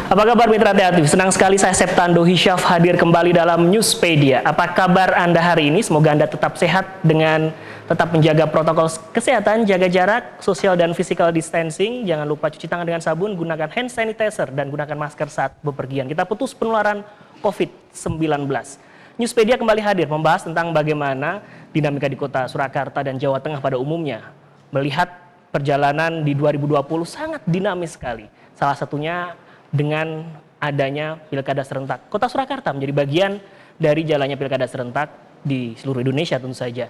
Apa kabar mitra kreatif? Senang sekali saya Septando Hisyaf hadir kembali dalam Newspedia. Apa kabar Anda hari ini? Semoga Anda tetap sehat dengan tetap menjaga protokol kesehatan, jaga jarak, social dan physical distancing. Jangan lupa cuci tangan dengan sabun, gunakan hand sanitizer, dan gunakan masker saat bepergian. Kita putus penularan COVID-19. Newspedia kembali hadir membahas tentang bagaimana dinamika di kota Surakarta dan Jawa Tengah pada umumnya. Melihat perjalanan di 2020 sangat dinamis sekali. Salah satunya dengan adanya pilkada serentak. Kota Surakarta menjadi bagian dari jalannya pilkada serentak di seluruh Indonesia tentu saja.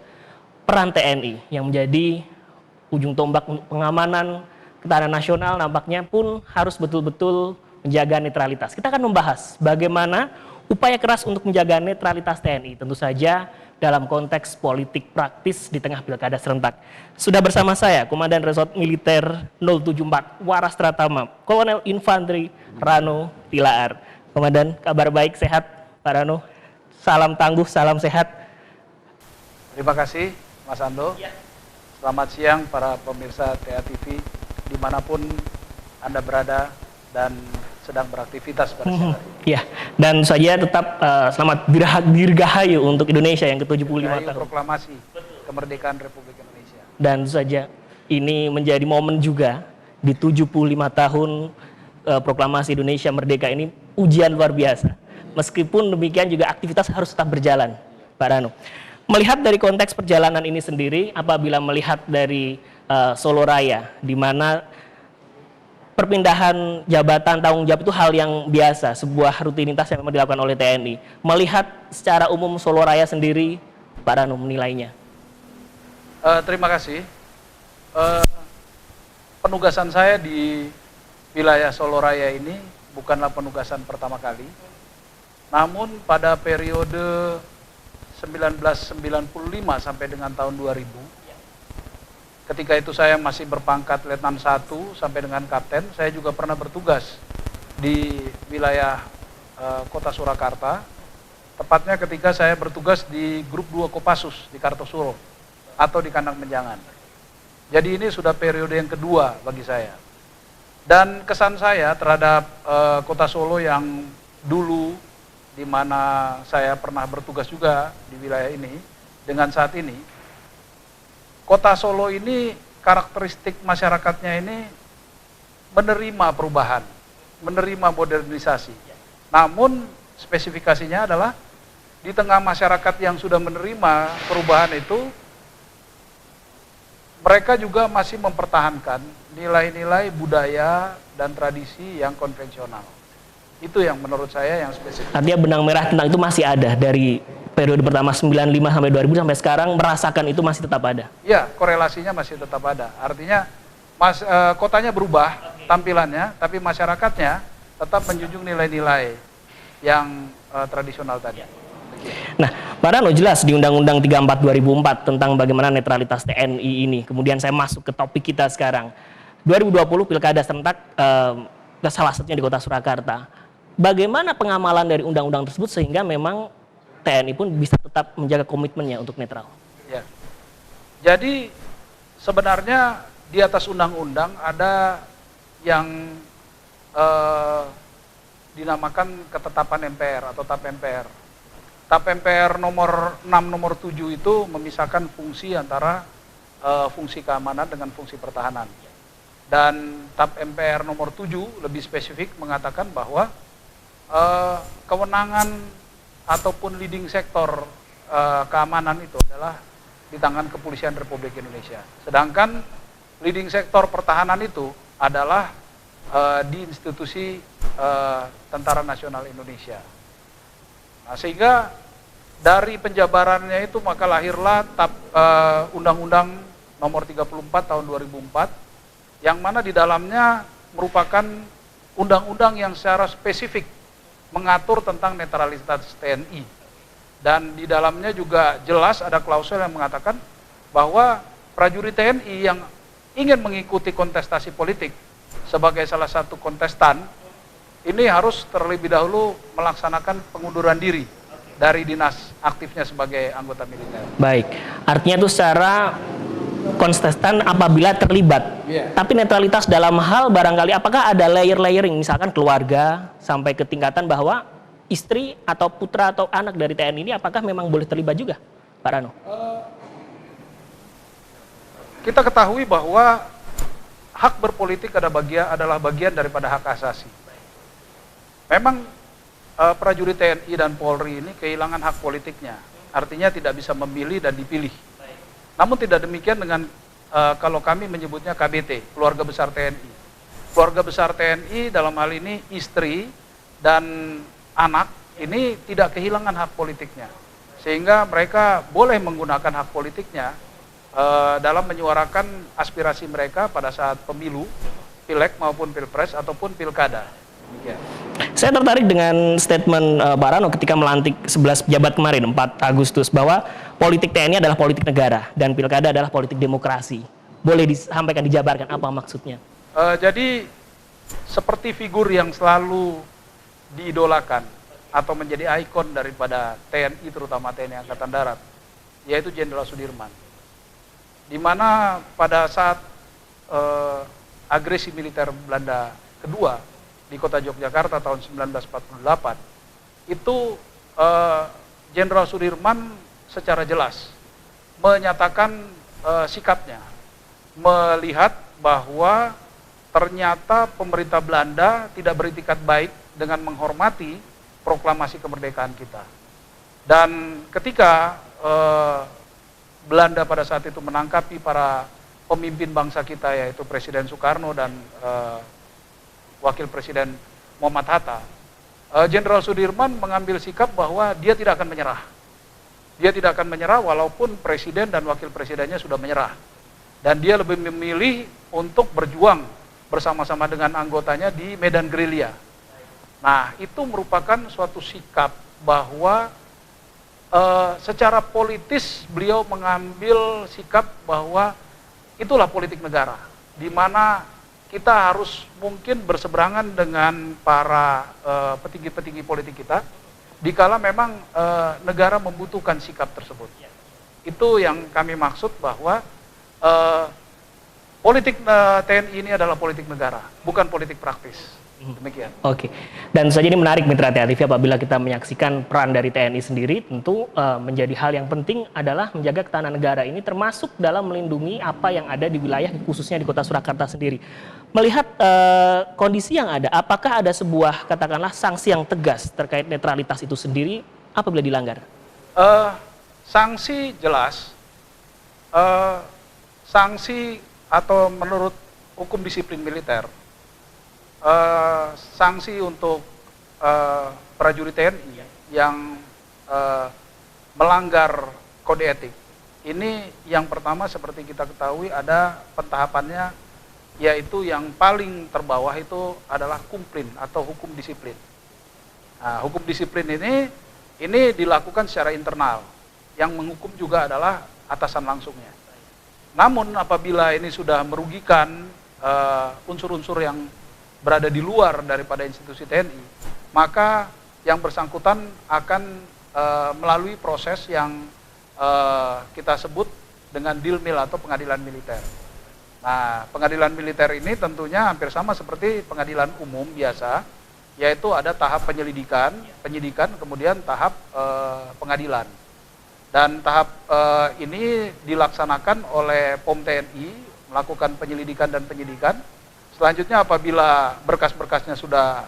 Peran TNI yang menjadi ujung tombak untuk pengamanan ketahanan nasional nampaknya pun harus betul-betul menjaga netralitas. Kita akan membahas bagaimana upaya keras untuk menjaga netralitas TNI, tentu saja dalam konteks politik praktis di tengah pilkada serentak. Sudah bersama saya, Komandan Resort Militer 074 Waras Pratama, Kolonel Infanteri Rano Tilaar. Komandan, kabar baik, sehat Pak Rano? Salam tangguh, salam sehat. Terima kasih Mas Ando. Ya. Selamat siang para pemirsa TA TV dimanapun Anda berada dan sedang beraktivitas pada siang hari ini. Ya, dan saja tetap selamat dirgahayu untuk Indonesia yang ke-75 tahun. Proklamasi kemerdekaan Republik Indonesia. Dan saja ini menjadi momen juga di 75 tahun proklamasi Indonesia Merdeka ini ujian luar biasa. Meskipun demikian juga aktivitas harus tetap berjalan, Pak Rano. Melihat dari konteks perjalanan ini sendiri, apabila melihat dari Solo Raya, di mana perpindahan jabatan tanggung jawab itu hal yang biasa, sebuah rutinitas yang memang dilakukan oleh TNI. Melihat secara umum Solo Raya sendiri, Pak Rano menilainya. Terima kasih. Penugasan saya di wilayah Solo Raya ini bukanlah penugasan pertama kali. Namun pada periode 1995 sampai dengan tahun 2000, ketika itu saya masih berpangkat Letnan 1 sampai dengan Kapten, saya juga pernah bertugas di wilayah kota Surakarta. Tepatnya ketika saya bertugas di grup 2 Kopassus di Kartosuro atau di Kandang Menjangan. Jadi ini sudah periode yang kedua bagi saya. Dan kesan saya terhadap kota Solo yang dulu di mana saya pernah bertugas juga di wilayah ini dengan saat ini, Kota Solo ini karakteristik masyarakatnya ini menerima perubahan, menerima modernisasi. Namun spesifikasinya adalah di tengah masyarakat yang sudah menerima perubahan itu, mereka juga masih mempertahankan nilai-nilai budaya dan tradisi yang konvensional. Itu yang menurut saya yang spesifik. Artinya benang merah tentang itu masih ada dari periode pertama 95 sampai 2000 sampai sekarang, merasakan itu masih tetap ada? Ya, korelasinya masih tetap ada. Artinya kotanya berubah tampilannya, tapi masyarakatnya tetap menjunjung nilai-nilai yang tradisional tadi. Nah, Pak Rano, jelas di Undang-Undang 34 2004 tentang bagaimana netralitas TNI ini. Kemudian saya masuk ke topik kita sekarang. 2020 pilkada serentak salah satunya di kota Surakarta. Bagaimana pengamalan dari undang-undang tersebut sehingga memang TNI pun bisa tetap menjaga komitmennya untuk netral? Ya. Jadi sebenarnya di atas undang-undang ada yang dinamakan ketetapan MPR atau TAP MPR. TAP MPR nomor 6 nomor 7 itu memisahkan fungsi antara fungsi keamanan dengan fungsi pertahanan. Dan TAP MPR nomor 7 lebih spesifik mengatakan bahwa kewenangan ataupun leading sektor keamanan itu adalah di tangan Kepolisian Republik Indonesia. Sedangkan leading sektor pertahanan itu adalah di institusi Tentara Nasional Indonesia. Nah, sehingga dari penjabarannya itu maka lahirlah Undang-Undang nomor 34 tahun 2004 yang mana di dalamnya merupakan undang-undang yang secara spesifik mengatur tentang netralitas TNI. Dan di dalamnya juga jelas ada klausul yang mengatakan bahwa prajurit TNI yang ingin mengikuti kontestasi politik sebagai salah satu kontestan, ini harus terlebih dahulu melaksanakan pengunduran diri dari dinas aktifnya sebagai anggota militer. Baik, artinya itu secara kontestan apabila terlibat. Tapi netralitas dalam hal barangkali apakah ada layer-layering, misalkan keluarga sampai ke tingkatan bahwa istri atau putra atau anak dari TNI ini apakah memang boleh terlibat juga, Pak Rano? Kita ketahui bahwa hak berpolitik adalah bagian daripada hak asasi. Memang prajurit TNI dan Polri ini kehilangan hak politiknya, artinya tidak bisa memilih dan dipilih. Namun tidak demikian dengan kalau kami menyebutnya KBT, keluarga besar TNI. Keluarga besar TNI dalam hal ini istri dan anak ini tidak kehilangan hak politiknya, sehingga mereka boleh menggunakan hak politiknya dalam menyuarakan aspirasi mereka pada saat pemilu, pileg maupun pilpres ataupun pilkada. Demikian. Saya tertarik dengan statement Pak Rano ketika melantik 11 pejabat kemarin 4 Agustus bahwa politik TNI adalah politik negara dan pilkada adalah politik demokrasi. Boleh disampaikan, dijabarkan apa maksudnya? Jadi seperti figur yang selalu diidolakan atau menjadi ikon daripada TNI, terutama TNI Angkatan Darat, yaitu Jenderal Sudirman. Di mana pada saat agresi militer Belanda kedua di kota Yogyakarta tahun 1948, itu Jenderal Sudirman secara jelas menyatakan sikapnya, melihat bahwa ternyata pemerintah Belanda tidak beritikat baik dengan menghormati proklamasi kemerdekaan kita. Dan ketika Belanda pada saat itu menangkapi para pemimpin bangsa kita, yaitu Presiden Soekarno dan Wakil Presiden Muhammad Hatta, Jenderal Sudirman mengambil sikap bahwa dia tidak akan menyerah. Dia tidak akan menyerah walaupun Presiden dan Wakil Presidennya sudah menyerah. Dan dia lebih memilih untuk berjuang bersama-sama dengan anggotanya di medan gerilya. Nah, itu merupakan suatu sikap bahwa secara politis beliau mengambil sikap bahwa itulah politik negara, di mana kita harus mungkin berseberangan dengan para petinggi-petinggi politik kita, dikala memang negara membutuhkan sikap tersebut. Itu yang kami maksud bahwa politik TNI ini adalah politik negara, bukan politik praktis. Demikian. Oke. Dan saja ini menarik Mitra TV, apabila kita menyaksikan peran dari TNI sendiri, tentu menjadi hal yang penting adalah menjaga ketahanan negara ini, termasuk dalam melindungi apa yang ada di wilayah, khususnya di kota Surakarta sendiri. Melihat kondisi yang ada, apakah ada sebuah katakanlah sanksi yang tegas terkait netralitas itu sendiri apabila dilanggar? Sanksi jelas, sanksi atau menurut hukum disiplin militer, sanksi untuk prajurit TNI yang melanggar kode etik ini, yang pertama seperti kita ketahui ada pentahapannya, yaitu yang paling terbawah itu adalah kumplin atau hukum disiplin. Nah, hukum disiplin ini dilakukan secara internal, yang menghukum juga adalah atasan langsungnya. Namun apabila ini sudah merugikan unsur-unsur yang berada di luar daripada institusi TNI, maka yang bersangkutan akan melalui proses yang kita sebut dengan dilmil atau pengadilan militer. Nah, pengadilan militer ini tentunya hampir sama seperti pengadilan umum biasa, yaitu ada tahap penyidikan, kemudian tahap pengadilan. Dan tahap ini dilaksanakan oleh POM TNI, melakukan penyelidikan dan penyidikan. Selanjutnya apabila berkas-berkasnya sudah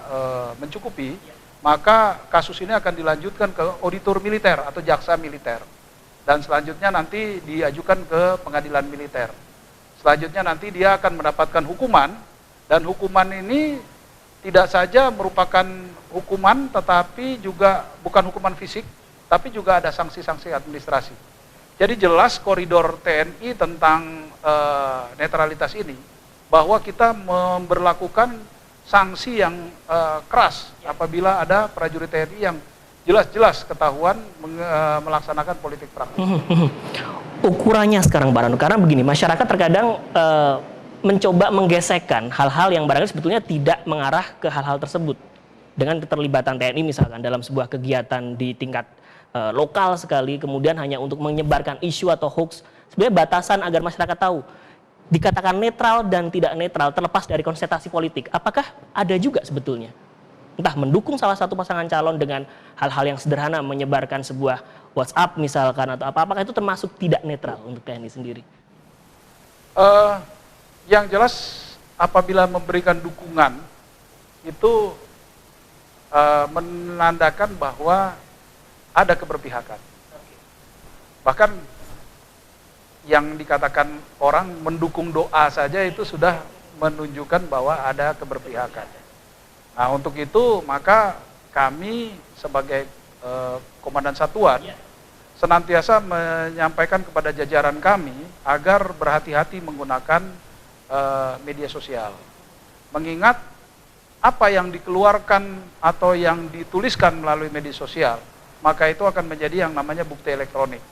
mencukupi, maka kasus ini akan dilanjutkan ke auditor militer atau jaksa militer. Dan selanjutnya nanti diajukan ke pengadilan militer. Selanjutnya nanti dia akan mendapatkan hukuman, dan hukuman ini tidak saja merupakan hukuman, tetapi juga bukan hukuman fisik, tapi juga ada sanksi-sanksi administrasi. Jadi jelas koridor TNI tentang netralitas ini, bahwa kita memberlakukan sanksi yang keras apabila ada prajurit TNI yang jelas-jelas ketahuan melaksanakan politik praktis. Ukurannya sekarang Pak Rano, karena begini, masyarakat terkadang mencoba menggesekkan hal-hal yang barangkali sebetulnya tidak mengarah ke hal-hal tersebut. Dengan keterlibatan TNI misalkan dalam sebuah kegiatan di tingkat lokal sekali, kemudian hanya untuk menyebarkan isu atau hoax sebenarnya batasan agar masyarakat tahu dikatakan netral dan tidak netral terlepas dari konsentrasi politik. Apakah ada juga sebetulnya? Entah mendukung salah satu pasangan calon dengan hal-hal yang sederhana, menyebarkan sebuah WhatsApp misalkan atau apakah itu termasuk tidak netral untuk TNI sendiri? Yang jelas apabila memberikan dukungan itu menandakan bahwa ada keberpihakan. Bahkan yang dikatakan orang mendukung doa saja itu sudah menunjukkan bahwa ada keberpihakan. Nah, untuk itu maka kami sebagai komandan satuan senantiasa menyampaikan kepada jajaran kami agar berhati-hati menggunakan media sosial. Mengingat apa yang dikeluarkan atau yang dituliskan melalui media sosial, maka itu akan menjadi yang namanya bukti elektronik.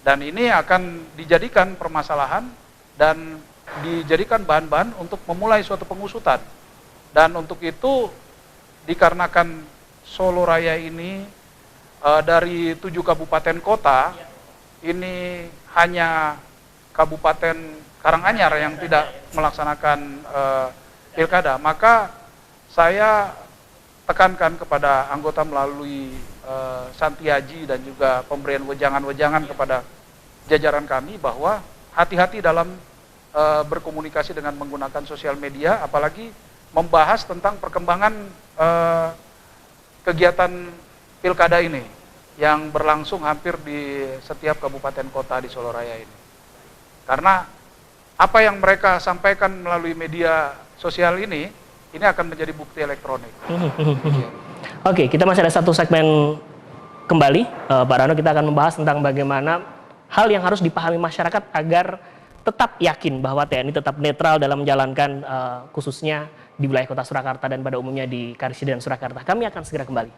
Dan ini akan dijadikan permasalahan dan dijadikan bahan-bahan untuk memulai suatu pengusutan. Dan untuk itu dikarenakan Solo Raya ini dari 7 kabupaten kota, ini hanya Kabupaten Karanganyar yang tidak melaksanakan pilkada, maka saya tekankan kepada anggota melalui Santiaji dan juga pemberian wejangan-wejangan kepada jajaran kami bahwa hati-hati dalam berkomunikasi dengan menggunakan sosial media, apalagi membahas tentang perkembangan kegiatan pilkada ini yang berlangsung hampir di setiap kabupaten kota di Solo Raya ini. Karena apa yang mereka sampaikan melalui media sosial ini akan menjadi bukti elektronik. Oke, kita masih ada satu segmen kembali, Pak Rano. Kita akan membahas tentang bagaimana hal yang harus dipahami masyarakat agar tetap yakin bahwa TNI tetap netral dalam menjalankan khususnya di wilayah Kota Surakarta dan pada umumnya di Karisida dan Surakarta. Kami akan segera kembali.